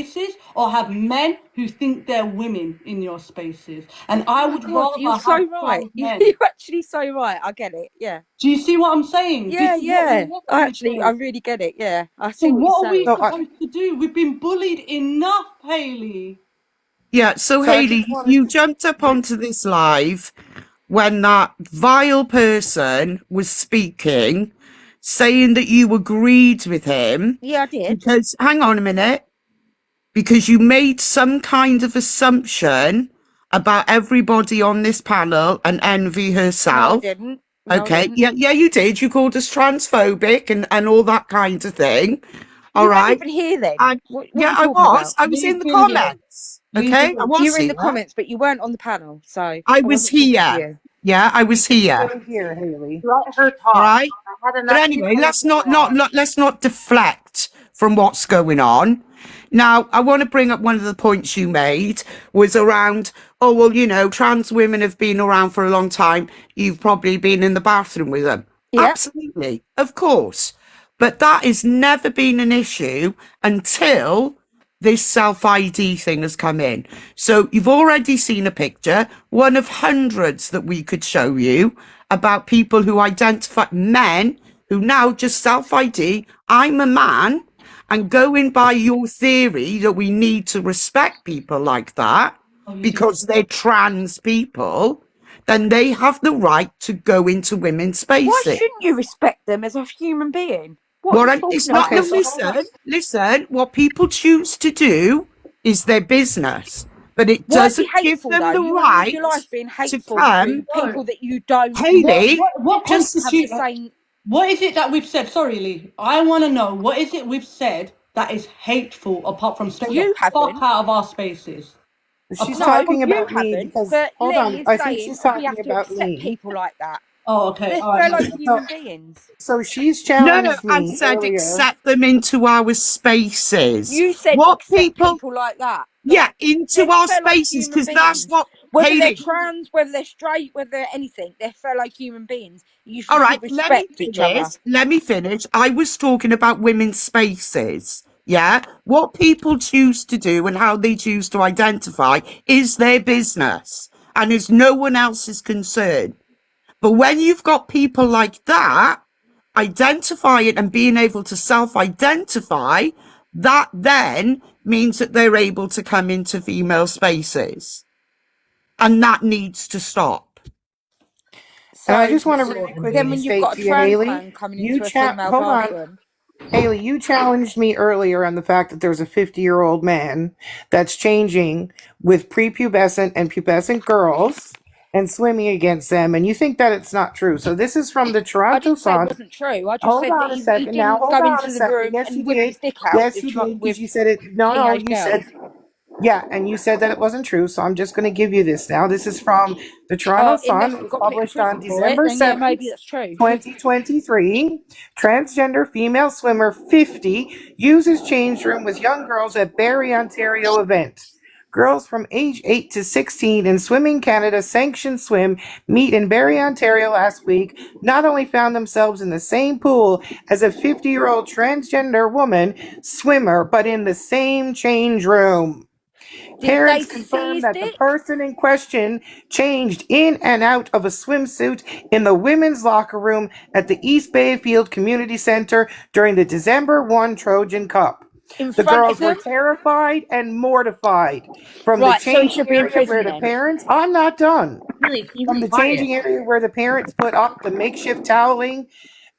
spaces, or have men who think they're women in your spaces. And I would rather you're have so right. trans men. You're actually so right. I get it. Yeah. Do you see what I'm saying? Yeah, This is what we want I to do. really get it. Yeah, I So see what what you're are we saying. supposed to do? We've been bullied enough, Hayley. Yeah, so Hayley, you jumped up onto this live when that vile person was speaking, saying that you agreed with him. Yeah, I did. Because, hang on a minute, because you made some kind of assumption about everybody on this panel and Envy herself. No, I didn't. No, Okay, I didn't. yeah, you did. You called us transphobic and all that kind of thing. All you right. weren't even here then. What yeah, are you I was. about? I was in the comments. Okay, I was You were in here. the comments, but you weren't on the panel. So I was here. Yeah, I was here. Here, Hayley. Let her talk. All right. I had But anyway, let's not deflect from what's going on. Now, I want to bring up one of the points you made was around, oh, well, you know, trans women have been around for a long time. You've probably been in the bathroom with them. Yeah. Absolutely. Of course. But that has never been an issue until this self-ID thing has come in. So you've already seen a picture, one of hundreds that we could show you about people who identify, men who now just self-ID, I'm a man, and going by your theory that we need to respect people like that because they're trans people, then they have the right to go into women's spaces. Why shouldn't you respect them as a human being? It's not. Listen. What people choose to do is their business, but it doesn't give them the right to come. People that you don't. Hayley, What is it that we've said? Sorry, Lee. I want to know what is it we've said that is hateful apart from staying the fuck out of our spaces. She's talking about me because hold on, I think she's talking about me. People like that. Oh, okay. They're fellow human beings. So she's challenged me. I said accept them into our spaces. You said what people like that. Yeah, into our spaces because that's what. Whether Hayley, they're trans, whether they're straight, whether they're anything, they're fellow human beings. You should all right, respect each other. Let me finish. I was talking about women's spaces. Yeah, what people choose to do and how they choose to identify is their business and is no one else's concern. But when you've got people like that identifying and being able to self-identify, that then means that they're able to come into female spaces. And that needs to stop. So I just want to really quickly state to you, Hayley, hold on. Hayley, you challenged me earlier on the fact that there's a 50-year-old man that's changing with prepubescent and pubescent girls and swimming against them, and you think that it's not true. So this is from the Toronto Sun. It wasn't true. I just hold said on a second. Now, hold on a second. Yes, you did. Yes, you did. Because you said it. No, you said. Yeah, and you said that it wasn't true, so I'm just going to give you this now. This is from the Toronto Sun. It was published on December 7th, 2023. Transgender female swimmer 50 uses change room with young girls at Barrie, Ontario event. Girls from age 8 to 16 in Swimming Canada Sanctioned Swim meet in Barrie, Ontario last week not only found themselves in the same pool as a 50-year-old transgender woman swimmer, but in the same change room. Parents confirmed that the person in question changed in and out of a swimsuit in the women's locker room at the East Bayfield Community Center during the December 1 Trojan Cup. The girls were terrified and mortified from the changing area where the parents. I'm not done. From the changing area where the parents put up the makeshift toweling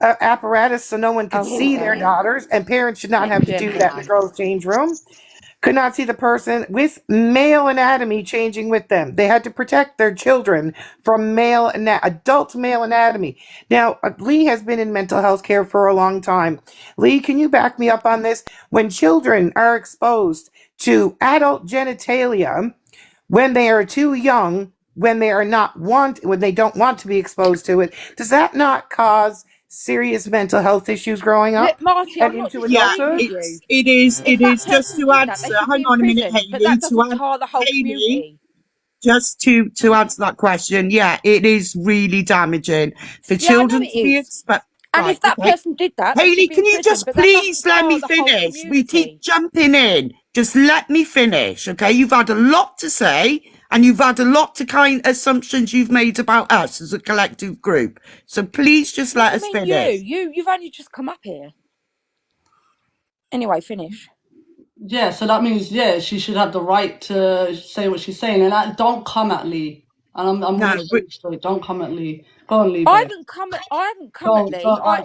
apparatus so no one could see their daughters, and parents should not have to do that in the girls' change room. Could not see the person with male anatomy changing with them. They had to protect their children from adult male anatomy. Now, Lee has been in mental health care for a long time. Lee, can you back me up on this? When children are exposed to adult genitalia when they are too young, when they don't want to be exposed to it, does that not cause serious mental health issues growing up? Marty, and into adulthood? It is just to answer. Hang on a minute, Hayley. Just to answer that question, yeah, it is really damaging for children to be exposed. And if that person did that, Hayley, can you just please let me finish? We keep jumping in. Just let me finish, okay? You've had a lot to say, and you've had a lot to kind assumptions you've made about us as a collective group. So please just let us finish. You've only just come up here. Anyway, finish. Yeah, so that means, yeah, she should have the right to say what she's saying. And don't come at Lee. And I'm No, really but sorry. Don't come at Lee. Go on, Lee. I babe. haven't come at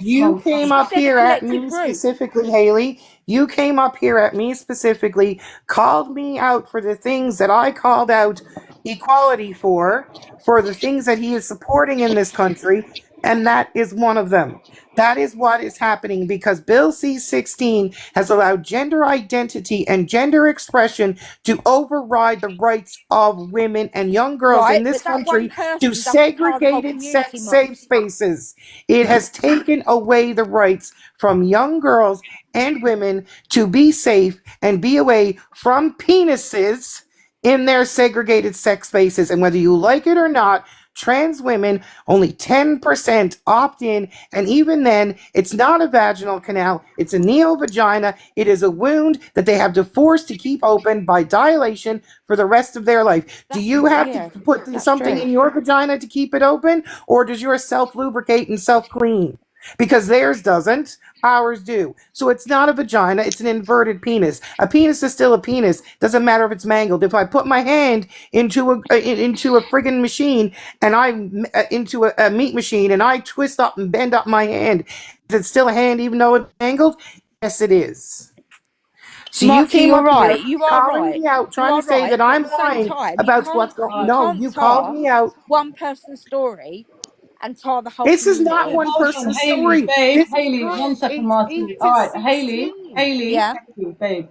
Lee. You came She up said a here at collective me group. specifically, Haley. You came up here at me specifically, called me out for the things that I called out equality for the things that he is supporting in this country, and that is one of them. That is what is happening because Bill C-16 has allowed gender identity and gender expression to override the rights of women and young girls in this country to segregated sex safe spaces. It has taken away the rights from young girls and women to be safe and be away from penises in their segregated sex spaces. And whether you like it or not, trans women, only 10% opt in, and even then, it's not a vaginal canal, it's a neovagina. It is a wound that they have to force to keep open by dilation for the rest of their life. Do you have to put something in your vagina to keep it open, or does yours self-lubricate and self-clean? Because theirs doesn't, ours do. So it's not a vagina, it's an inverted penis. A penis is still a penis. Doesn't matter if it's mangled. If I put my hand into a friggin' machine and into a meat machine and I twist up and bend up my hand, is it still a hand even though it's mangled? Yes, it is. So Marky, you came up right. here You are calling right. me out, trying to say that I'm lying about what's going on. No, you called me out. One person's story and tar the whole This is community. not one person's Haley, story. babe, This Haley, is 1 second, 8 Marty. to All right, 16. Haley, Yeah. Haley, babe.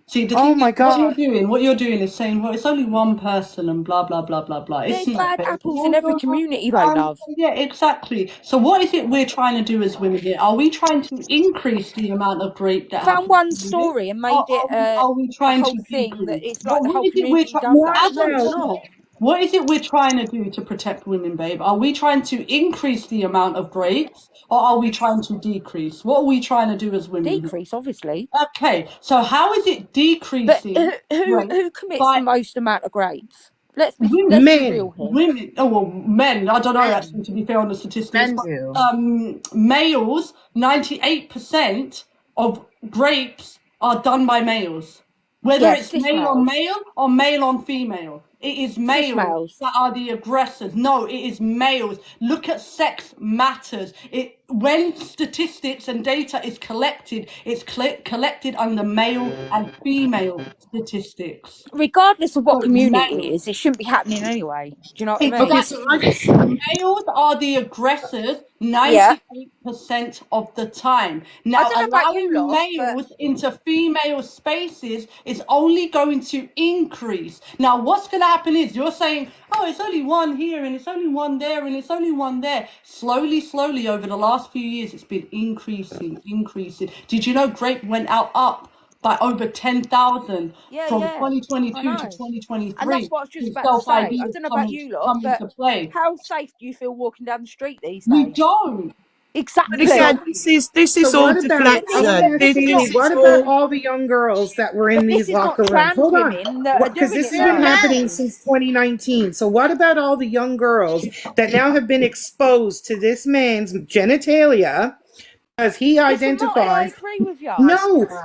See, the Oh thing my is, God. what you're doing is saying, well, it's only one person and blah, blah, blah, blah, blah. There's It's not, bad babe. apples in every community, though, love. Yeah, exactly. So what is it we're trying to do as women here? Are we trying to increase the amount of rape that happens? Found one story and made it Are we trying a whole to thing decrease? that it's like the What whole is it we're community trying? does that. As of now, what is it we're trying to do to protect women, babe? Are we trying to increase the amount of rapes, or are we trying to decrease? What are we trying to do as women? Decrease, obviously. Okay, so how is it But decreasing? who commits the most amount of rapes? Let's be Men. real here. Women, oh well, men. I don't know actually. To be fair on the statistics, Men do. Males, 98% of rapes are done by males. Whether it's male on male or male on female, it is males that are the aggressors. No, it is males. Look at Sex Matters. When statistics and data is collected, it's collected under male and female statistics. Regardless of what community it is, it shouldn't be happening anyway. Do you know what I mean? Males are the aggressors 98% of the time. Now, allowing males into female spaces is only going to increase. Now, what's going to happen is you're saying, oh, it's only one here and it's only one there and it's only one there. Slowly, over the last few years, it's been increasing. Did you know grape went up by over 10,000 from 2022 to 2023? And that's what I was just about to say. I don't know about you lot, but how safe do you feel walking down the street these days? We don't. Exactly. Again, this is all deflection. What about all the young girls that were in these locker rooms? Hold on, because this has been happening since 2019. So what about all the young girls that now have been exposed to this man's genitalia? As he identifies. I agree with you.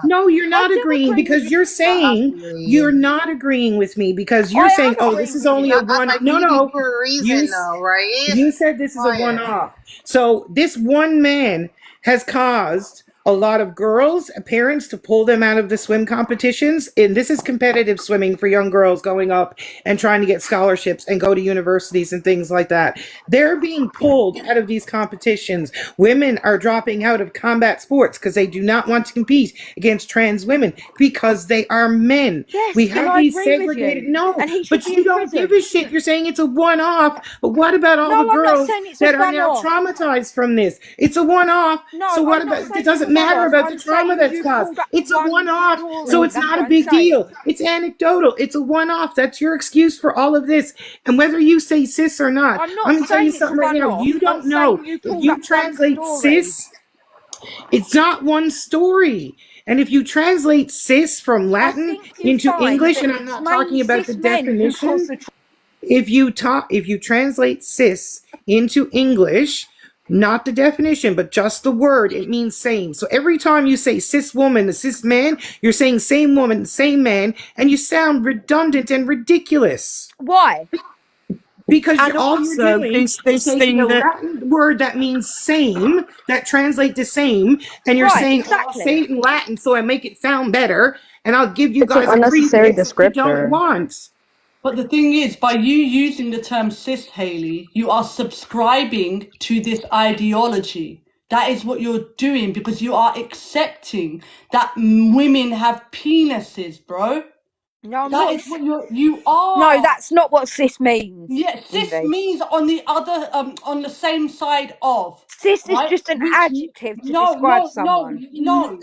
No, you're not agreeing because you're saying you're not agreeing with me because you're saying, oh, this is only a one. No. For a reason, though, right? You said this is a one-off. So this one man has caused a lot of girls, parents to pull them out of the swim competitions. And this is competitive swimming for young girls going up and trying to get scholarships and go to universities and things like that. They're being pulled out of these competitions. Women are dropping out of combat sports because they do not want to compete against trans women because they are men. Yes, we have these segregated. No, but you don't give a shit. You're saying it's a one-off. But what about all the girls that are now traumatized from this? It's a one-off. So what about it? Doesn't matter about the trauma that's caused. It's a one-off, so it's not a big deal. It's anecdotal. It's a one-off. That's your excuse for all of this. And whether you say cis or not, I'm going to tell you something right now. You don't know. If you translate cis, it's not one story. And if you translate cis from Latin into English, and I'm not talking about the definition, if you translate cis into English, not the definition, but just the word, it means same. So every time you say cis woman, the cis man, you're saying same woman, same man, and you sound redundant and ridiculous. Why? Because all you're doing is taking a Latin word that means same, that translates to same, and you're saying, I'll say it in Latin so I make it sound better, and I'll give you guys an unnecessary that you don't want. But the thing is, by you using the term cis, Hayley, you are subscribing to this ideology. That is what you're doing, because you are accepting that women have penises, bro. No, that is what you are. No, that's not what cis means. Yeah, cis means on the other, on the same side of. Cis is just an adjective to describe someone. No.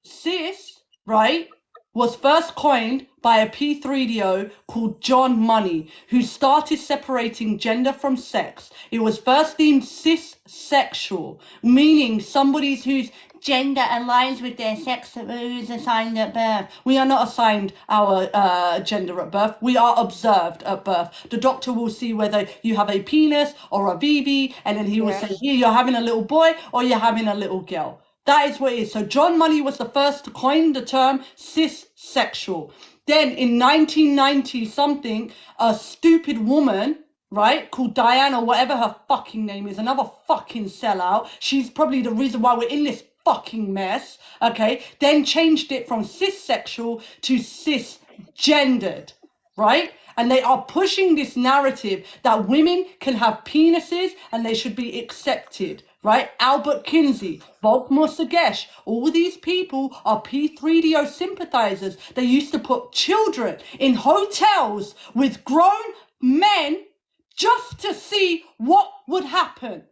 Cis, right, was first coined by a P3DO called John Money, who started separating gender from sex. It was first deemed cis-sexual, meaning somebody whose gender aligns with their sex, who's assigned at birth. We are not assigned our gender at birth. We are observed at birth. The doctor will see whether you have a penis or a VV, and then he will say, here, you're having a little boy or you're having a little girl. That is what it is. So John Money was the first to coin the term cis-sexual. Then in 1990 something, a stupid woman, right, called Diane or whatever her fucking name is, another fucking sellout. She's probably the reason why we're in this fucking mess, okay? Then changed it from cis-sexual to cisgendered, right? And they are pushing this narrative that women can have penises and they should be accepted. Right? Albert Kinsey, Volkmar Sagesh, all these people are P3DO sympathizers. They used to put children in hotels with grown men just to see what would happen.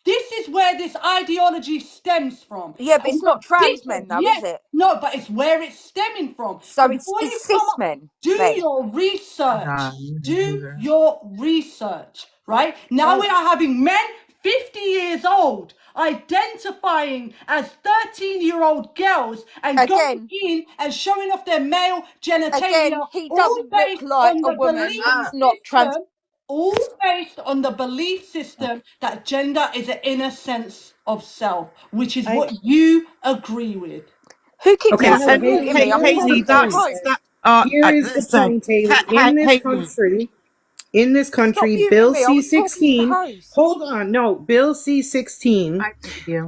This is where this ideology stems from. Yeah, but it's not trans men though, is it? No, but it's where it's stemming from. So it's cis men. Do your research. Do your research. Right? Now we are having men 50 years old, identifying as 13-year-old girls and going in and showing off their male genitalia. Again, he doesn't look like a woman. He's not trans. All based on the belief system that gender is an inner sense of self, which is what you agree with. Who keeps Here is the point, Hayley. In this country, Bill C-16, hold on, no, Bill C-16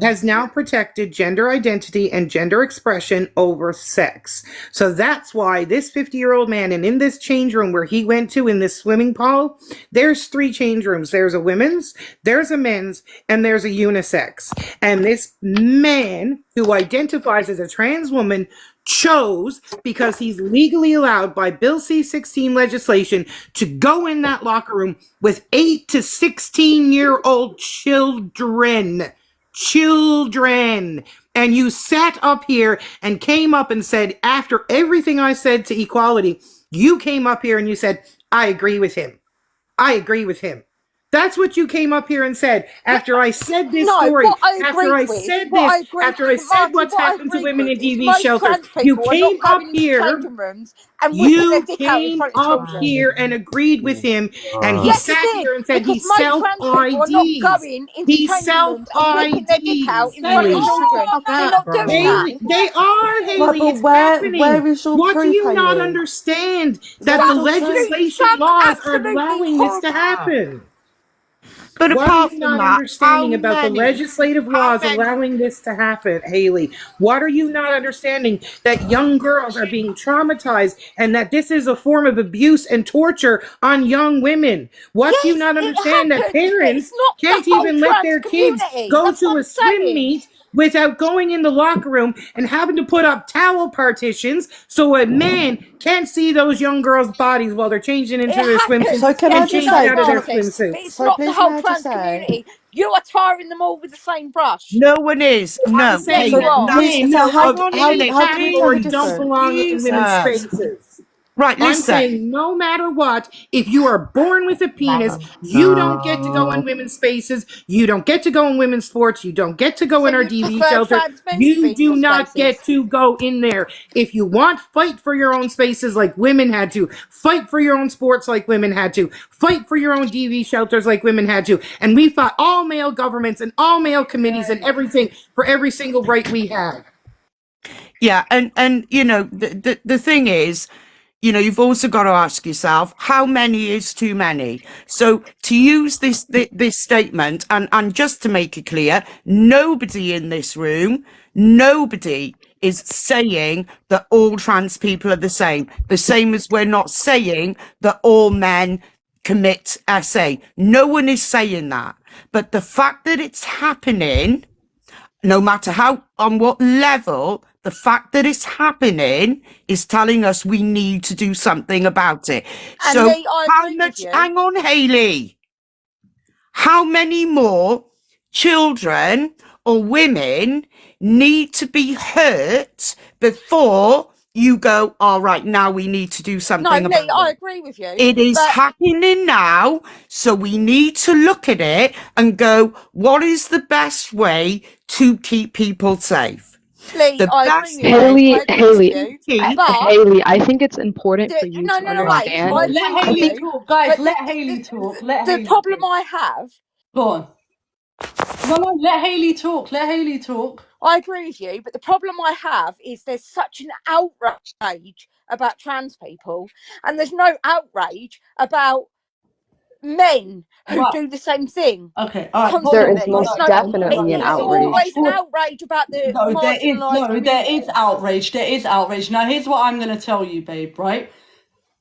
has now protected gender identity and gender expression over sex. So that's why this 50-year-old man, and in this change room where he went to in this swimming pool, there's 3 change rooms. There's a women's, there's a men's, and there's a unisex. And this man who identifies as a trans woman chose, because he's legally allowed by Bill C-16 legislation, to go in that locker room with 8 to 16-year-old children. And you sat up here and came up and said, after everything I said to equality, you came up here and you said, I agree with him. I agree with him. That's what you came up here and said after I said this story, after I said what's happened to women in DV shelters. You came up here, and agreed with him, and he sat here and said he self-IDs. He self-IDs. They are, Hayley. It's happening. What do you not understand? That the legislation laws are allowing this to happen. But apart from not that, understanding about the legislative laws allowing this to happen, Hayley? What are you not understanding? That young girls are being traumatized and that this is a form of abuse and torture on young women. What do you not understand? That parents can't even let their kids go to a swim meet without going in the locker room and having to put up towel partitions so a man can't see those young girls' bodies while they're changing into their swimsuits and changing out of their swimsuits. It's not the whole trans community. You are tarring them all with the same brush. No one is. No. Men don't belong in women's spaces. Right, I'm listen. saying no matter what, if you are born with a penis, you don't get to go in women's spaces. You don't get to go in women's sports. You don't get to go in our DV shelter. You do not get to go in there. If you want, fight for your own spaces like women had to. Fight for your own sports like women had to. Fight for your own DV shelters like women had to. And we fought all male governments and all male committees and everything for every single right we have. Yeah, and you know, the thing is, you know, you've also got to ask yourself, how many is too many? So to use this statement, and just to make it clear, nobody in this room, nobody is saying that all trans people are the same as we're not saying that all men commit SA. No one is saying that. But the fact that it's happening, no matter how, on what level, the fact that it's happening is telling us we need to do something about it. And so Lee, how much, hang on, Hayley, how many more children or women need to be hurt before you go, all right, now we need to do something about it? I agree with you. It is happening now, so we need to look at it and go, what is the best way to keep people safe? Lee, I agree with you. Hayley, I think it's important for you to understand. Let Hayley talk, guys. Let Hayley talk. The problem I have. Go on. No, let Hayley talk. Let Hayley talk. I agree with you, but the problem I have is there's such an outrage about trans people, and there's no outrage about men who do the same thing. Okay, there is most definitely an outrage. There's always an outrage about the marginalised community. There is outrage. There is outrage. Now, here's what I'm going to tell you, babe, right?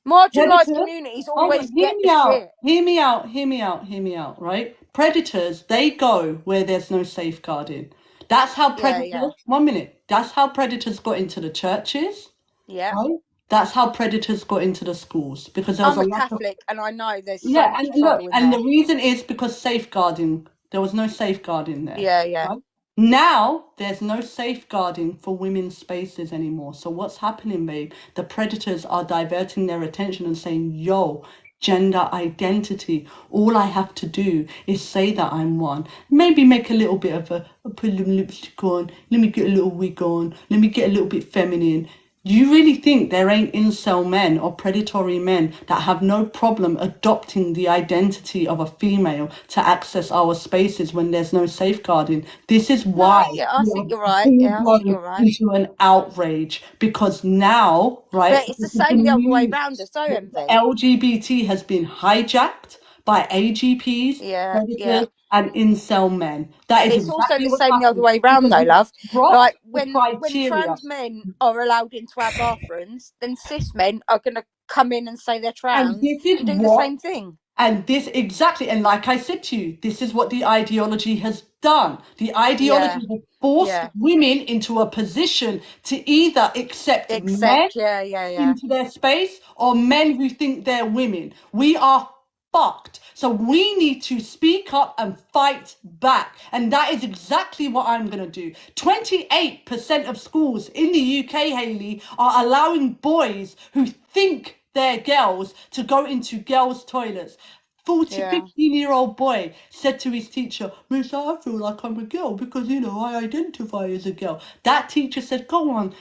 Marginalised communities always get the shit. Hear me out, right? Predators, they go where there's no safeguarding. That's how predators, 1 minute, that's how predators got into the churches. Yeah. Right? That's how predators got into the schools, because there was I'm a Catholic and I know there's so and much look, trouble in and there. the reason is because safeguarding. There was no safeguarding there. Yeah. Right? Now there's no safeguarding for women's spaces anymore. So what's happening, babe? The predators are diverting their attention and saying, yo, gender identity. All I have to do is say that I'm one. Maybe make a little bit of put a little lipstick on. Let me get a little wig on. Let me get a little bit feminine. You really think there ain't incel men or predatory men that have no problem adopting the identity of a female to access our spaces when there's no safeguarding? This is why I think you're right. Yeah, I think you're right. Into an outrage, because now, right? But it's the same the other way around as MV. LGBT has been hijacked by AGPs, predators, and incel men. That is it's also the same the other way around, though, love. Like when trans men are allowed into our bathrooms, then cis men are going to come in and say they're trans and do the same thing. And this exactly, and like I said to you, this is what the ideology has done. The ideology has forced women into a position to either accept men into their space or men who think they're women. We are fucked. So we need to speak up and fight back. And that is exactly what I'm going to do. 28% of schools in the UK, Hayley, are allowing boys who think they're girls to go into girls' toilets. 15-year-old boy said to his teacher, Miss, I feel like I'm a girl because, you know, I identify as a girl. That teacher said, go on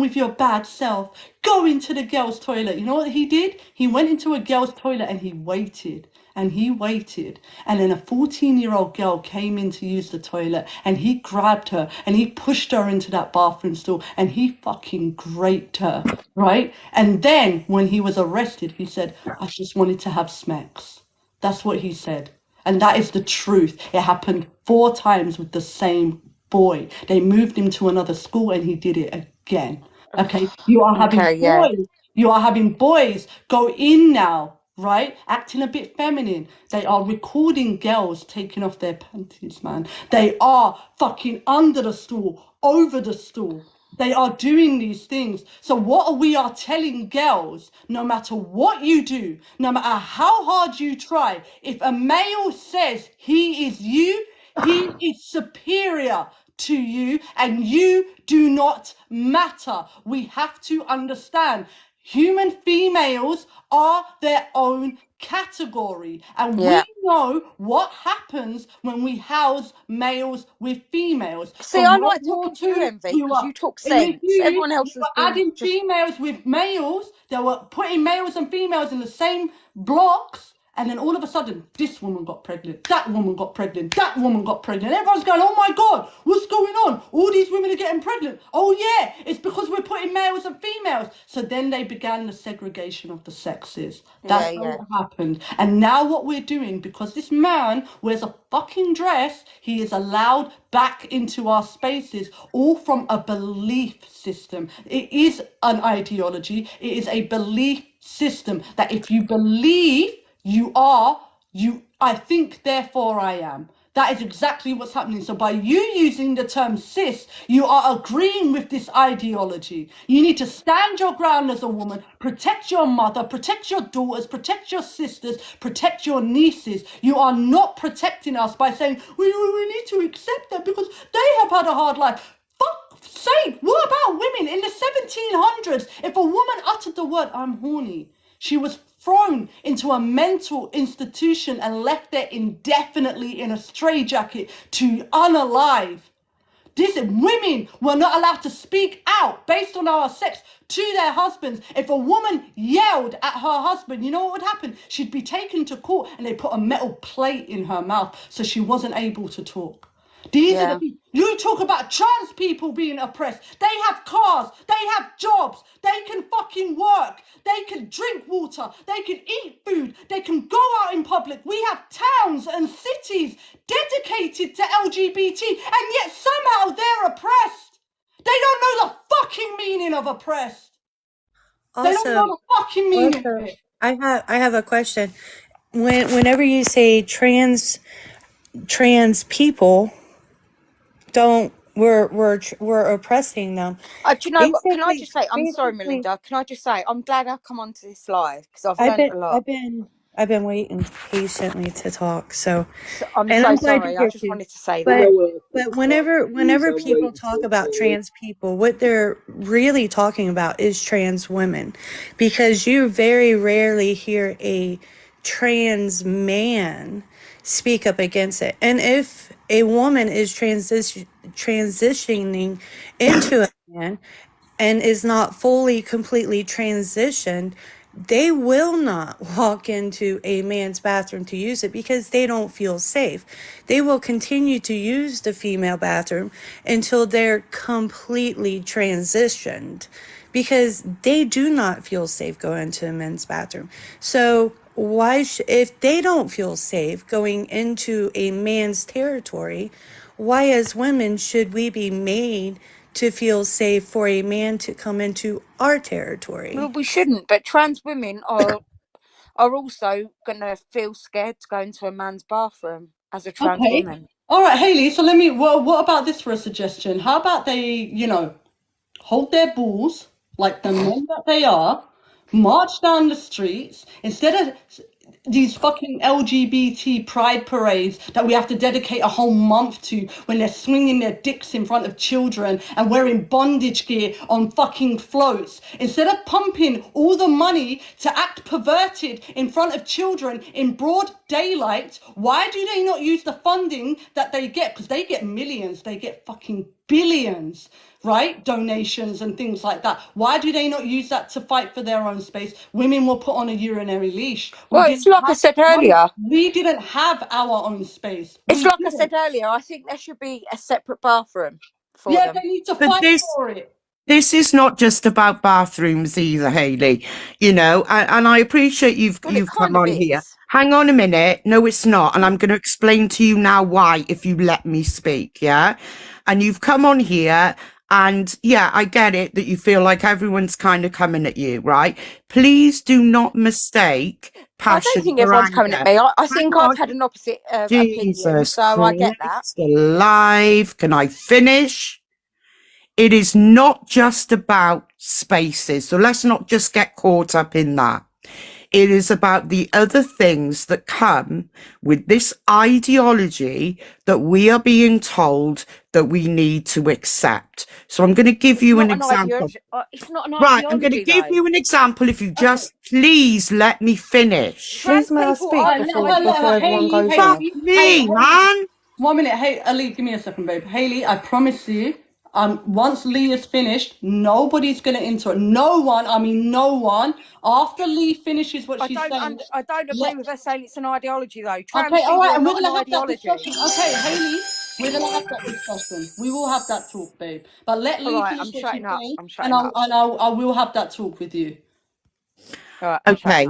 with your bad self. Go into the girls' toilet. You know what he did? He went into a girls' toilet and he waited. And then a 14-year-old girl came in to use the toilet and he grabbed her and he pushed her into that bathroom stall and he fucking raped her, right? And then when he was arrested, he said, I just wanted to have smacks. That's what he said. And that is the truth. It happened 4 times with the same boy. They moved him to another school and he did it again. Okay, you are having boys go in now, right, acting a bit feminine. They are recording girls taking off their panties, man. They are fucking under the stool, over the stool. They are doing these things. So what we are telling girls, no matter what you do, no matter how hard you try, if a male says he is you, he is superior to you and you do not matter. We have to understand Human females are their own category, and we know what happens when we house males with females. See, I like talking to you, Envy, because you talk sense. Everyone else has been adding females with males. They were putting males and females in the same blocks. And then all of a sudden, this woman got pregnant, that woman got pregnant, that woman got pregnant. Everyone's going, oh my God, what's going on? All these women are getting pregnant. Oh yeah, it's because we're putting males and females. So then they began the segregation of the sexes. That's how it happened. And now what we're doing, because this man wears a fucking dress, he is allowed back into our spaces, all from a belief system. It is an ideology. It is a belief system that if you believe, I think, therefore I am. That is exactly what's happening. So by you using the term cis, you are agreeing with this ideology. You need to stand your ground as a woman, protect your mother, protect your daughters, protect your sisters, protect your nieces. You are not protecting us by saying, we need to accept that because they have had a hard life. Fuck's sake, what about women in the 1700s? If a woman uttered the word, I'm horny, she was thrown into a mental institution and left there indefinitely in a straitjacket to unalive. These women were not allowed to speak out based on our sex to their husbands. If a woman yelled at her husband, you know what would happen? She'd be taken to court and they put a metal plate in her mouth so she wasn't able to talk. These are the people. You talk about trans people being oppressed. They have cars, they have jobs, they can fucking work, they can drink water, they can eat food, they can go out in public. We have towns and cities dedicated to LGBT, and yet somehow they're oppressed. They don't know the fucking meaning of oppressed. Also, they don't know the fucking meaning of it. I have a question. Whenever you say trans people, we're oppressing them. Do you know what? Can I just say, I'm sorry, Melinda. Can I just say, I'm glad I've come onto this live because I've learned a lot. I've been waiting patiently to talk. So I'm so sorry. I just wanted to say that. But whenever people talk about trans people, what they're really talking about is trans women, because you very rarely hear a trans man speak up against it. And if a woman is transitioning into a man and is not fully, completely transitioned, they will not walk into a man's bathroom to use it because they don't feel safe. They will continue to use the female bathroom until they're completely transitioned because they do not feel safe going to a men's bathroom. So if they don't feel safe going into a man's territory, why as women should we be made to feel safe for a man to come into our territory? Well, we shouldn't, but trans women are also going to feel scared to go into a man's bathroom as a trans woman. All right, Hayley, so what about this for a suggestion? How about they, hold their balls like the men that they are, march down the streets instead of these fucking LGBT pride parades that we have to dedicate a whole month to when they're swinging their dicks in front of children and wearing bondage gear on fucking floats. Instead of pumping all the money to act perverted in front of children in broad daylight, why do they not use the funding that they get? Because they get millions, they get fucking billions, right? Donations and things like that. Why do they not use that to fight for their own space? Women were put on a urinary leash. Well, it's like I said earlier. We didn't have our own space. It's like I said earlier. I think there should be a separate bathroom for them. They need to fight for it. This is not just about bathrooms either, Hayley. And I appreciate you've come on here. Hang on a minute. No, it's not. And I'm going to explain to you now why, if you let me speak, yeah? And you've come on here and, yeah, I get it that you feel like everyone's kind of coming at you, right? Please do not mistake passion. I don't think everyone's coming at me. I think I've had an opposite opinion, so I get that. Alive. Can I finish? It is not just about spaces. So let's not just get caught up in that. It is about the other things that come with this ideology that we are being told that we need to accept. So I'm going to give you an example. It's not an Right, I'm going to give you an example if you just please let me finish. Please may I speak before everyone goes Fuck off? me, man. 1 minute. Hey, Ali, give me a second, babe. Haley, I promise you, once Lee is finished, nobody's going to interrupt. No one, I mean no one. After Lee finishes what she's saying. I don't agree with her saying it's an ideology, though. Trans Okay, all right, and we're not going to an have that ideology. discussion. Okay, Haley, we're going to have that discussion. We will have that talk, babe. But let Lee finish what she's saying, and I will have that talk with you. All right, Okay.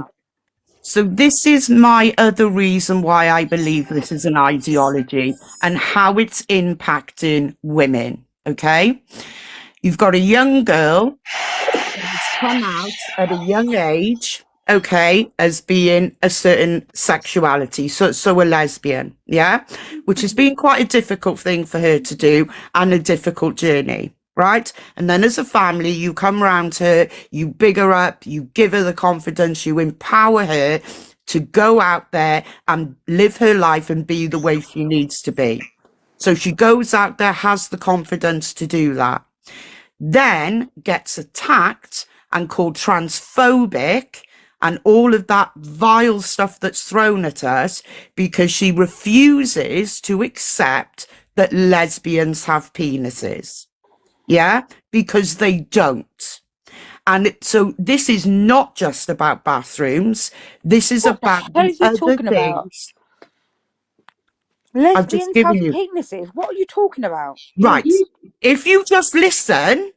So this is my other reason why I believe this is an ideology and how it's impacting women, okay? You've got a young girl who's come out at a young age, okay, as being a certain sexuality, so a lesbian, yeah? Which has been quite a difficult thing for her to do and a difficult journey. Right? And then as a family, you come around to her, you big her up, you give her the confidence, you empower her to go out there and live her life and be the way she needs to be. So she goes out there, has the confidence to do that, then gets attacked and called transphobic and all of that vile stuff that's thrown at us because she refuses to accept that lesbians have penises. Yeah, because they don't. And so this is not just about bathrooms. This is about the other things. Lesbians have penises. What are you talking about? Right. If you just listen.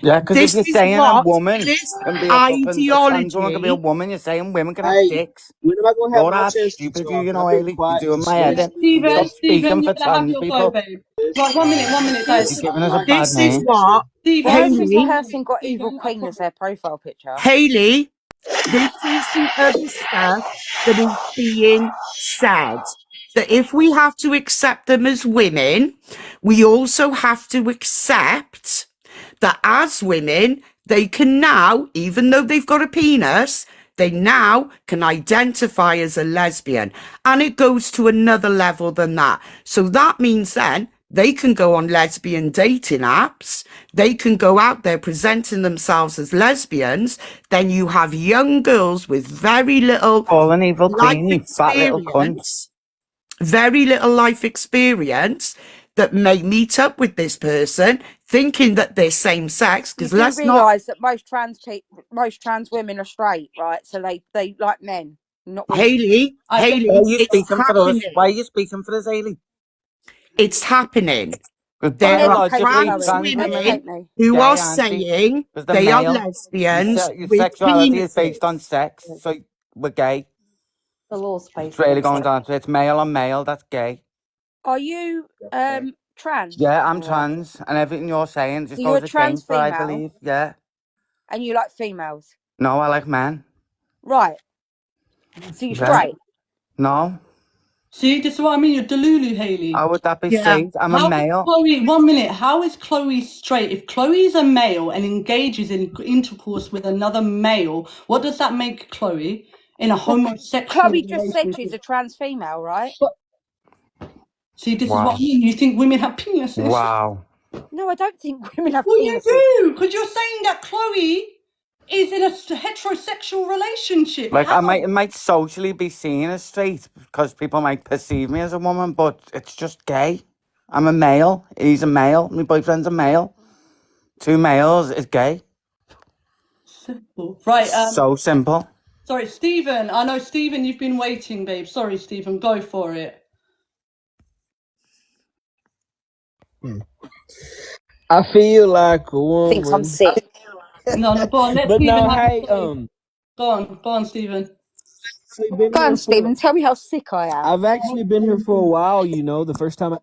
Yeah, because if you're saying a woman can be ideology can be a woman, you're saying women can have dicks. When am I going to have my chance stupid you know, Haley. You're doing my head in. Steven, speaking you're for gonna have trans your people. go, babe. Right, 1 minute, guys. You're giving us a bad This name. is what This person got Evil Queen as their profile picture. Haley, this is the other stuff that is being said. That if we have to accept them as women, we also have to accept that as women, they can now, even though they've got a penis, they now can identify as a lesbian. And it goes to another level than that. So that means then they can go on lesbian dating apps. They can go out there presenting themselves as lesbians. Then you have young girls with very little an evil queen, you fat little cunt. Very little life experience that may meet up with this person thinking that they're same sex, because let's not realize that most trans women are straight, right? So they like men, not women. Haley, why are you speaking for us? Why are you speaking for us, Haley? It's happening. There are trans women who are saying they are lesbians. Your sexuality is based on sex, so we're gay. The law's based. It's really going down to it's male on male. That's gay. Are you trans? Yeah, I'm trans, and everything you're saying just goes against what I believe. Yeah. And you like females? No, I like men. Right. So you're straight? No. See, this is what I mean. You're Delulu, Haley. How would that be safe? I'm a male. Chloe, 1 minute. How is Chloe straight? If Chloe is a male and engages in intercourse with another male, what does that make Chloe in a homosexual Chloe just said she's a trans female, right? See, this is what I mean. You think women have penises? Wow. No, I don't think women have penises. Well, you do, because you're saying that Chloe is in a heterosexual relationship. Like, I might socially be seen as straight because people might perceive me as a woman, but it's just gay. I'm a male. He's a male. My boyfriend's a male. 2 males is gay. Simple. Right. So simple. Sorry, Stephen. I know, Stephen, you've been waiting, babe. Sorry, Stephen. Go for it. I feel like a woman. Thinks I'm sick. No, go on. Let but Stephen no, have hey, go on, Stephen. Go on, Stephen. Tell me how sick I am. I've actually been here for a while. You know, the first time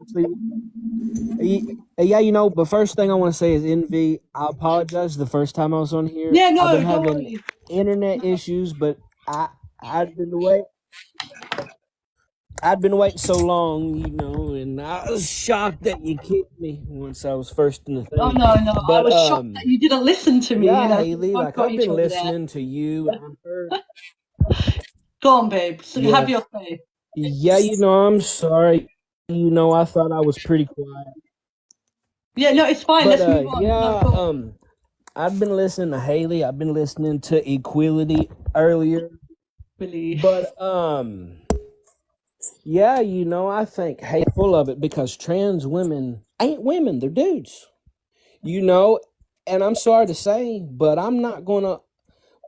yeah, you know, the first thing I want to say is Envy. I apologize. The first time I was on here, yeah, no, I've been having internet issues, but I'd been waiting so long, you know, and I was shocked that you kicked me once I was first in the thing. Oh no, but, I was shocked that you didn't listen to me. Yeah, you know? Haley, like I've been listening to you, and Go on, babe. So Yeah. have your say. Yeah, I'm sorry. I thought I was pretty quiet. Yeah, no, it's fine. But Let's move on. No, go on. I've been listening to Haley. I've been listening to Equality earlier. Believe. But yeah, I think full of it because trans women ain't women, they're dudes. And I'm sorry to say, but I'm not gonna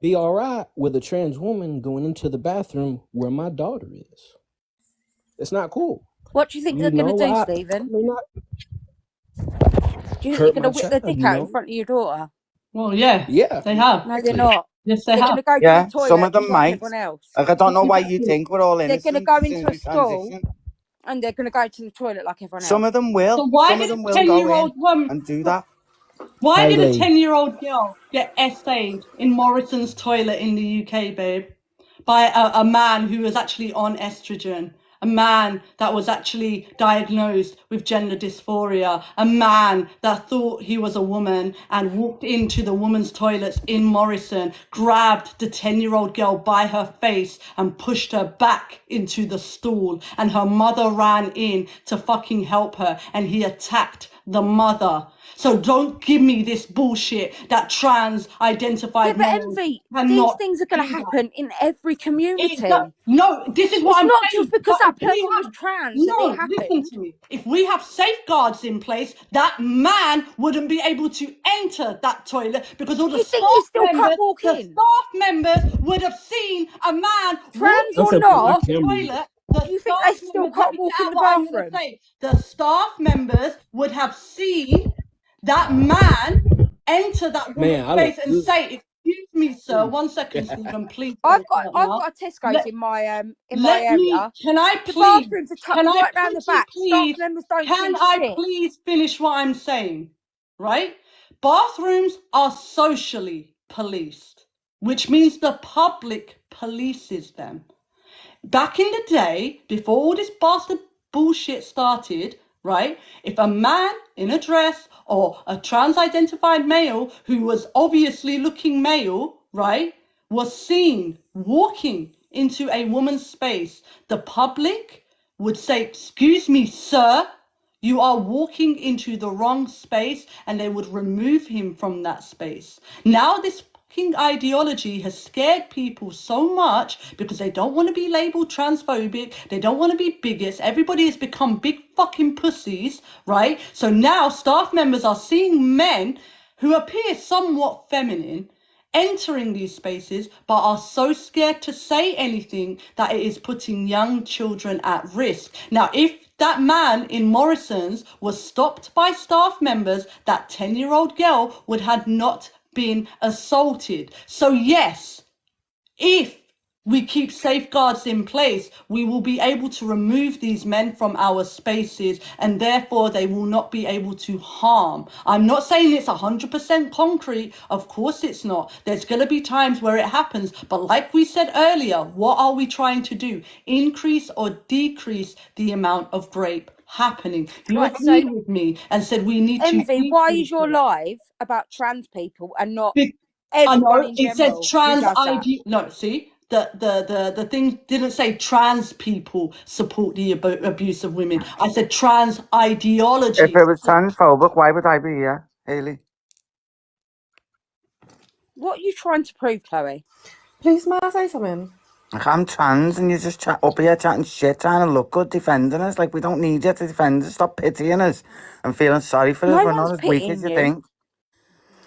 be all right with a trans woman going into the bathroom where my daughter is. It's not cool. What do you think they're going to do, Stephen? Do you think they're going to whip their dick out in front of your daughter? Well, yeah, they have. No, they're not. Yes, they They're have. going to go to the toilet some of them like might. everyone else. Like, I don't know why you think we're all innocent. They're going to go into a school transition. and they're going to go to the toilet like everyone else. Some of them will. So why Some did of them a will go 10-year-old in woman and do that. Why did a Haley. 10-year-old girl get essayed in Morrison's toilet in the UK, babe? By a man who was actually on estrogen, a man that was actually diagnosed with gender dysphoria, a man that thought he was a woman and walked into the women's toilets in Morrison, grabbed the 10-year-old girl by her face and pushed her back into the stool, and her mother ran in to fucking help her, and he attacked the mother. So don't give me this bullshit that trans identified males Envy, cannot these things are going to do that. happen in every community. No, this is what It's I'm not saying. just because But that person was trans that it happened. Listen to me. If we have safeguards in place, that man wouldn't be able to enter that toilet because all the staff members would have seen a man trans walk or not. into the toilet. Do you think they still can't walk in the bathroom? The staff members would have seen that man enter that woman's space and say, "Excuse me, sir, 1 second, Stephen, please." I've got a Tesco's in my area. Can I the please? bathrooms are tucked right round the back. Staff members don't Can see I shit. please finish what I'm saying? Right? Bathrooms are socially policed, which means the public polices them. Back in the day, before all this bastard bullshit started, right? If a man in a dress or a trans-identified male who was obviously looking male, right, was seen walking into a woman's space, the public would say, "Excuse me, sir, you are walking into the wrong space," and they would remove him from that space. Now this fucking ideology has scared people so much because they don't want to be labeled transphobic, they don't want to be bigots. Everybody has become big fucking pussies, right? So now staff members are seeing men who appear somewhat feminine entering these spaces but are so scared to say anything that it is putting young children at risk. Now, if that man in Morrison's was stopped by staff members, that 10-year-old girl would have not been assaulted. So yes, if we keep safeguards in place, we will be able to remove these men from our spaces, and therefore they will not be able to harm. I'm not saying it's 100% concrete. Of course it's not. There's going to be times where it happens. But like we said earlier, what are we trying to do? Increase or decrease the amount of rape happening? You agreed with me and said we need to. Envy, why is your live about trans people and not I everyone know in it general? says trans ID. No, see, the thing didn't say trans people support the abuse of women. I said trans ideology. If it was transphobic, why would I be here, Haley? What are you trying to prove, Chloe? Please, may I say something? Like, I'm trans and you're just up here chatting shit, trying to look good, defending us. Like, we don't need you to defend us. Stop pitying us and feeling sorry for us. We're not as weak as you think.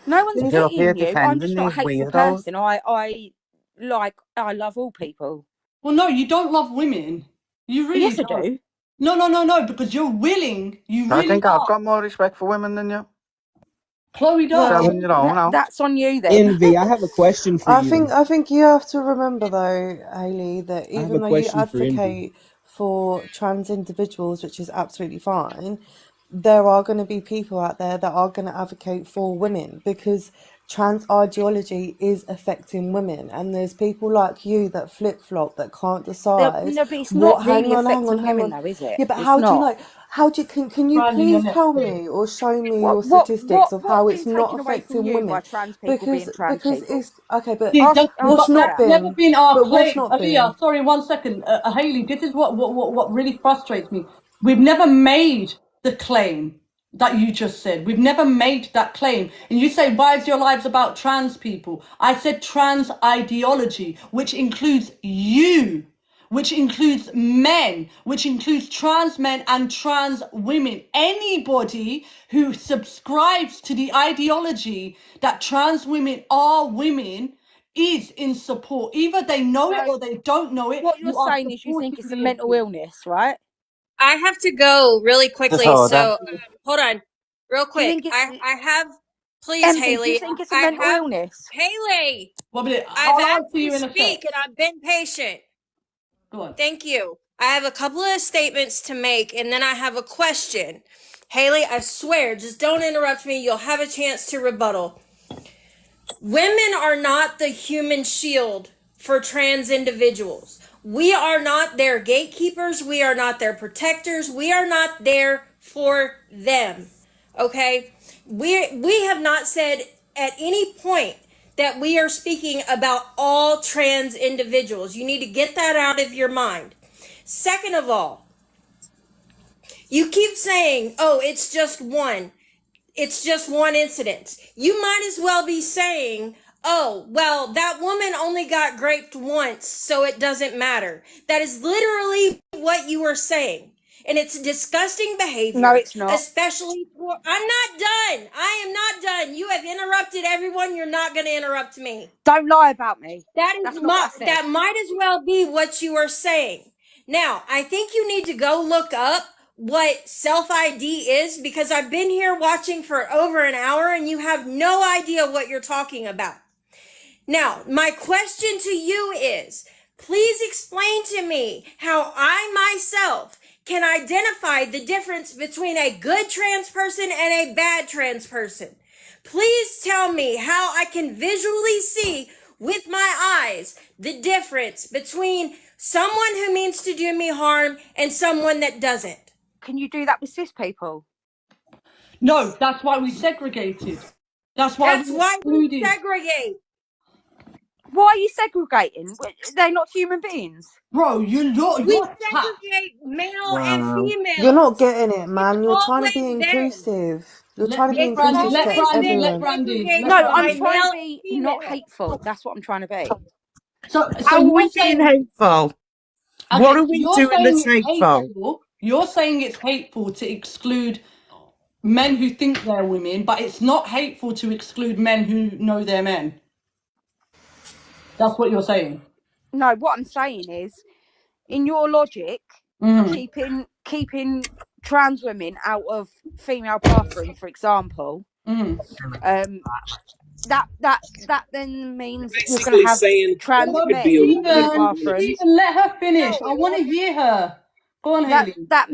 No one's pitying you. I'm just not a hateful weirdos. person. I love all people. Well, no, you don't love women. You really yes, don't. I do. No, because you're willing. I think I've got more respect for women than you. Chloe does. That's on you then. Envy, I have a question for you. I think you have to remember though, Haley, that even though you advocate for trans individuals, which is absolutely fine, there are going to be people out there that are going to advocate for women, because trans ideology is affecting women, and there's people like you that flip-flop, that can't decide No, but it's what. not really affecting Hang women, on. though, is it? Yeah, but It's how do you not. know? How do you, can you Brandy, please you're tell next. me or show me your statistics of how What's it's been not taken away from affecting you by women? trans people being trans people? It's okay, but See, Ask what's but not that's Sarah. never been? been our But what's claim. not been? Aaliyah, sorry, 1 second. Haley, this is what really frustrates me. We've never made the claim that you just said. We've never made that claim. And you say, why is your lives about trans people? I said trans ideology, which includes you, which includes men, which includes trans men and trans women. Anybody who subscribes to the ideology that trans women are women is in support. Either they know it or they don't know it. What you're You are saying is you think it's a supportively mental against. illness, right? I have to go really quickly. Disorder. So hold on, real Do you quick. think it, I have, please, Emily, do you Haley. think it's a I mental have illness? Haley. Well, but I've I'll asked answer you to in a speak, sec. and I've been patient. Go on. Thank you. I have a couple of statements to make, and then I have a question. Haley, I swear, just don't interrupt me. You'll have a chance to rebuttal. Women are not the human shield for trans individuals. We are not their gatekeepers. We are not their protectors. We are not there for them. Okay? We have not said at any point that we are speaking about all trans individuals. You need to get that out of your mind. Second of all, you keep saying, oh, it's just one. It's just one incident. You might as well be saying, oh, well, that woman only got raped once, so it doesn't matter. That is literally what you are saying. And it's disgusting behavior. No, it's not. Especially for, I'm not done. I am not done. You have interrupted everyone. You're not going to interrupt me. Don't lie about me. That is That's not what I said. that might as well be what you are saying. Now, I think you need to go look up what self-ID is, because I've been here watching for over an hour and you have no idea what you're talking about. Now, my question to you is, please explain to me how I myself can identify the difference between a good trans person and a bad trans person. Please tell me how I can visually see with my eyes the difference between someone who means to do me harm and someone that doesn't. Can you do that with cis people? No, that's why we segregated. That's why we segregate. Why are you segregating? They're not human beings. Bro, we segregate male and female. You're not getting it, man. You're trying to be inclusive. You're trying to be inclusive to everyone. No, I'm trying to be not hateful. That's what I'm trying to be. So how are we being hateful? Okay, what are we doing that's hateful? You're saying it's hateful to exclude men who think they're women, but it's not hateful to exclude men who know they're men. That's what you're saying. No, what I'm saying is, in your logic, keeping trans women out of female bathrooms, for example, that then means you're going to have trans men in bathrooms. Even let her finish. I want to hear her. Go on, Haley. That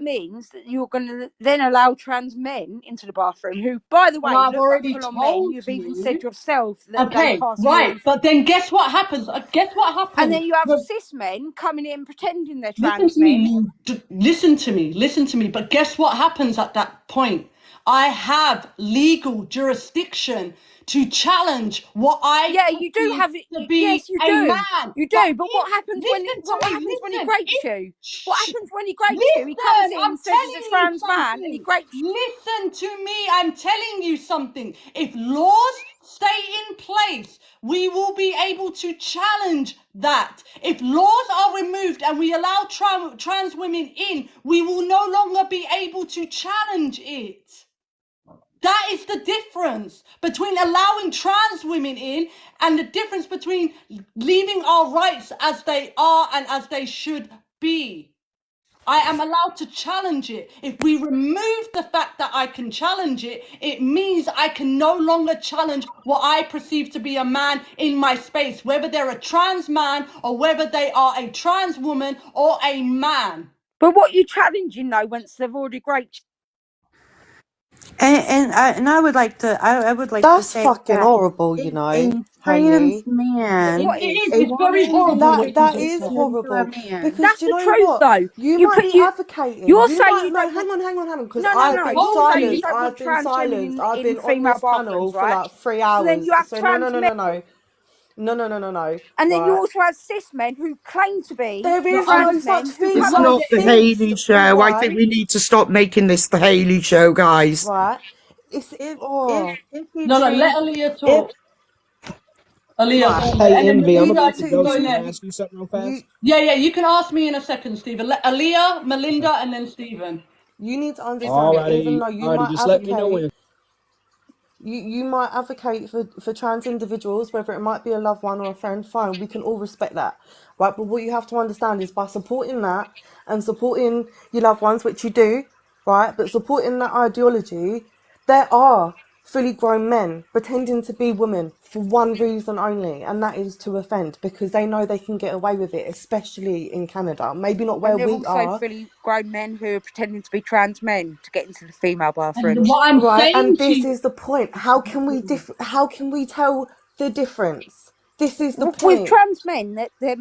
means that you're going to then allow trans men into the bathroom, who, by the way, I've already told men. You've even said yourself that they pass right. through. But then guess what happens? And then you have cis men coming in pretending they're trans men. Listen to me. But guess what happens at that point? I have legal jurisdiction to challenge what I you do have it. Yes, you do. Man. You do. But what happens when he grapes you? What happens when he grapes you? He comes in, says he's a trans man, and he grapes you. Listen to me. I'm telling you something. If laws stay in place, we will be able to challenge that. If laws are removed and we allow trans women in, we will no longer be able to challenge it. That is the difference between allowing trans women in and the difference between leaving our rights as they are and as they should be. I am allowed to challenge it. If we remove the fact that I can challenge it, it means I can no longer challenge what I perceive to be a man in my space, whether they're a trans man or whether they are a trans woman or a man. But what are you challenging, though, once they've already graped And I would like to That's say fucking that horrible, you a know, trans Hayley. man What is? It's very horrible what you That just is said. into a horrible man. because That's do you the know truth, what? though. You You might put be you. advocating. You're You saying might you no. don't Hang want. on, because No, no, I've no. been You're saying you silenced. don't want I've been trans women silenced. I've in been on female this panel bathrooms, for right? like 3 So then hours. you have So no, trans men, no. and then you Right? also have cis men who claim to be There is I'm no trans such men who thing It's come. as not the cis, Haley for show. I think one. we need to stop making this the Haley show, guys. Right? It's If you no, let change Aaliyah if talk. Aaliyah, right. go ahead. Hey, And then Envy, I'm You Melinda, need about to to you go. go So can I you ask you something real you fast? Yeah, you can ask me in a second, Stephen. Let Aaliyah, Melinda, and then Stephen. you need to understand that even Alrighty, though you alrighty. might Just let me know advocate when. you might advocate for trans individuals, whether it might be a loved one or a friend, fine, we can all respect that, right? But what you have to understand is by supporting that and supporting your loved ones, which you do, right? But supporting that ideology, there are fully grown men pretending to be women for one reason only, and that is to offend, because they know they can get away with it, especially in Canada. Maybe not where And there are we also are, fully grown men who are pretending to be trans men to get into the female And bathrooms. what I'm right? saying And to this you, is the point. How can we how can we tell the difference? This is the With point. trans men, they're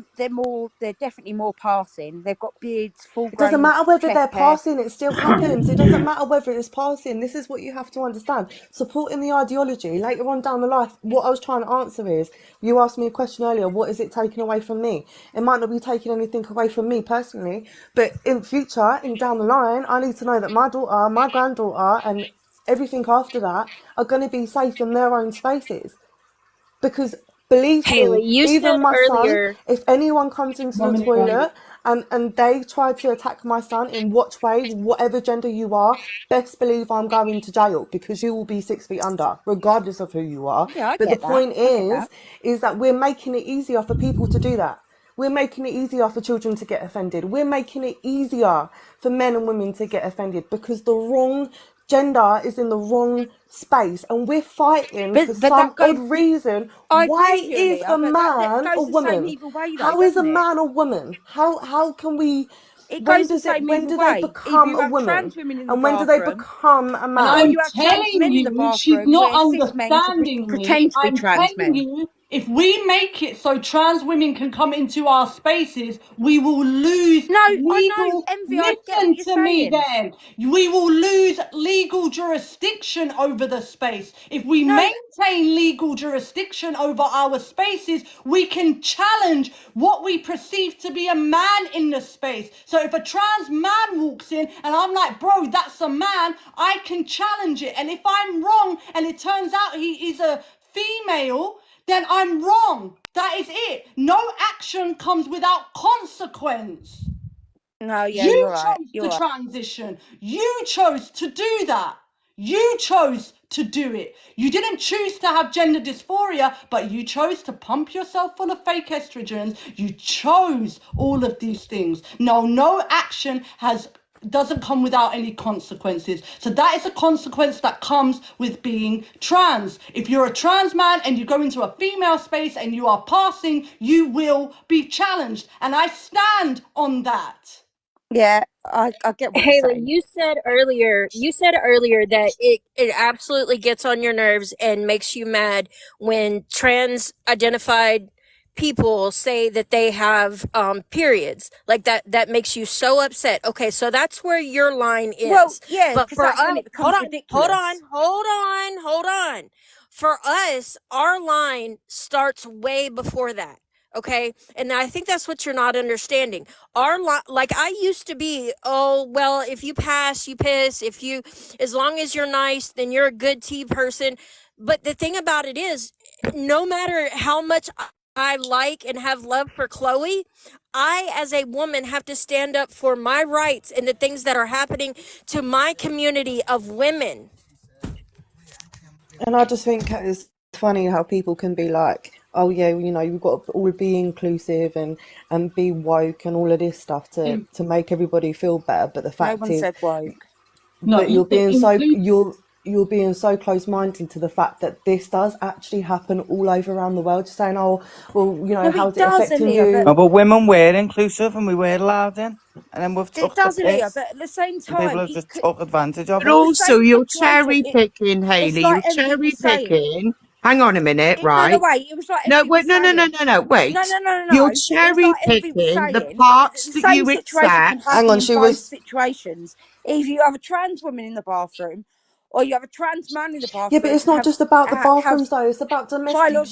definitely more passing. They've got beards, full It doesn't grown matter whether chest they're hair. passing, it still happens. It doesn't matter whether it's passing. This is what you have to understand. Supporting the ideology later on down the line, what I was trying to answer is, you asked me a question earlier, what is it taking away from me? It might not be taking anything away from me personally, but in future, in down the line, I need to know that my daughter, my granddaughter, and everything after that are going to be safe in their own spaces. Because believe me, Haley, you even said my son, earlier. if anyone comes into the 1 minute, guys. toilet and they try to attack my son in what way, whatever gender you are, best believe I'm going to jail, because you will be 6 feet under, regardless of who you are. Yeah, I But the get that. point I get that. is that we're making it easier for people to do that. We're making it easier for children to get offended. We're making it easier for men and women to get offended, because the wrong gender is in the wrong space, and we're fighting for But some that odd goes. reason. I agree Why with you, is a Leah, but that man a goes the same woman? either way, though, How is a doesn't it? man a woman? How can we? It When goes the does it? same When either do they way. Either become you a have woman? trans women in the And when do they bathroom, become a And or man? I'm you have trans telling men in the you, she's bathroom not where cis men understanding me. pretend to be I'm trans telling men. you, if we make it so trans women can come into our spaces, we will lose No, I know, legal. Envy. I get what Listen you're to me saying. then. We will lose legal jurisdiction over the space. If we No, maintain legal jurisdiction over our spaces, we can challenge what we perceive to be a man in the space. So if a trans man walks in and I'm like, bro, that's a man, I can challenge it. And if I'm wrong and it turns out he is a female, then I'm wrong. That is it. No action comes without consequence. no, yeah, You you're right. chose You're to right. transition. You chose to do that. You chose to do it. You didn't choose to have gender dysphoria, but you chose to pump yourself full of fake estrogens. You chose all of these things. No action doesn't come without any consequences. So that is a consequence that comes with being trans. If you're a trans man and you go into a female space and you are passing, you will be challenged. And I stand on that. Yeah, I get what you're Haley, saying. you said earlier that it absolutely gets on your nerves and makes you mad when trans identified people say that they have periods. Like that makes you so upset. Okay, so that's where your line is. Well, yeah, But because for that's when us, it becomes ridiculous. hold on. For us, our line starts way before that. Okay, and I think that's what you're not understanding. Like I used to be, oh well, if you pass, you piss. As long as you're nice, then you're a good tea person. But the thing about it is, no matter how much I like and have love for Chloe, I, as a woman, have to stand up for my rights and the things that are happening to my community of women. And I just think it's funny how people can be like, oh yeah, you know, you've got to all be inclusive and be woke and all of this stuff to make everybody feel better. But the No fact one is, said woke. No, but you're being so you're being so close-minded to the fact that this does actually happen all over around the world. Just saying, oh, well, you know, No, how's it it does, affecting Aaliyah, you? No, but women were inclusive and we were allowed in. And then we've it took the does, Aaliyah, piss. but at the same And people time, have just took advantage of But it. the also, same you're situation, cherry picking, it's Hayley. like You're everything cherry you're saying. picking. Hang on a minute, No, right? wait, it was like No, everything wait, we're saying. wait. No. You're It was cherry like everything we're picking the saying. parts The that same you situation accept. can Hang happen on, in she both was... situations. If you have a trans woman in the bathroom, or you have a trans man in the Yeah, but bathroom, it's not just about the have bathrooms, though. It's about domestic phylogeny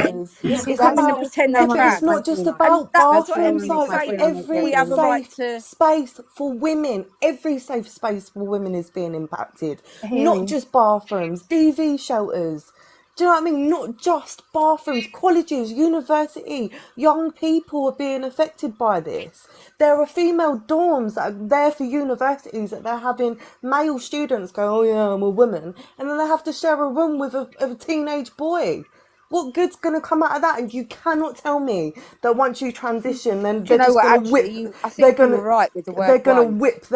in, shelters. you're It's having to about... pretend Yeah, they're but it's trans. not just And about that's what bathrooms, everything's though. It's saying. every We have a right safe to... space for women. Every safe space for women is being impacted. Hayley. Not just bathrooms, DV shelters. Do you know what I mean? Not just bathrooms, colleges, university. Young people are being affected by this. There are female dorms that are there for universities that they're having male students go, oh yeah, I'm a woman. And then they have to share a room with a teenage boy. What good's going to come out of that? And you cannot tell me that once you transition, then Do you they're know just what, going to whip... actually, I They're think you going were to... right with the word They're gonna woke. whip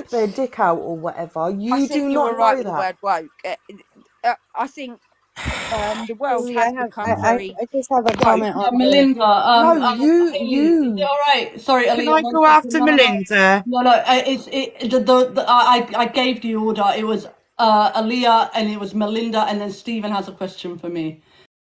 their dick out or whatever. I You think do you were not right know with the that. word woke. I think the world Hayley, has become very I just have a woke. comment Yeah, on the. Melinda. No, Haley, is it all right? Sorry, Can Aaliyah, I one go second. after No, no, no. Melinda? No, no. I gave the order. It was Aaliyah, and it was Melinda, and then Stephen has a question for me.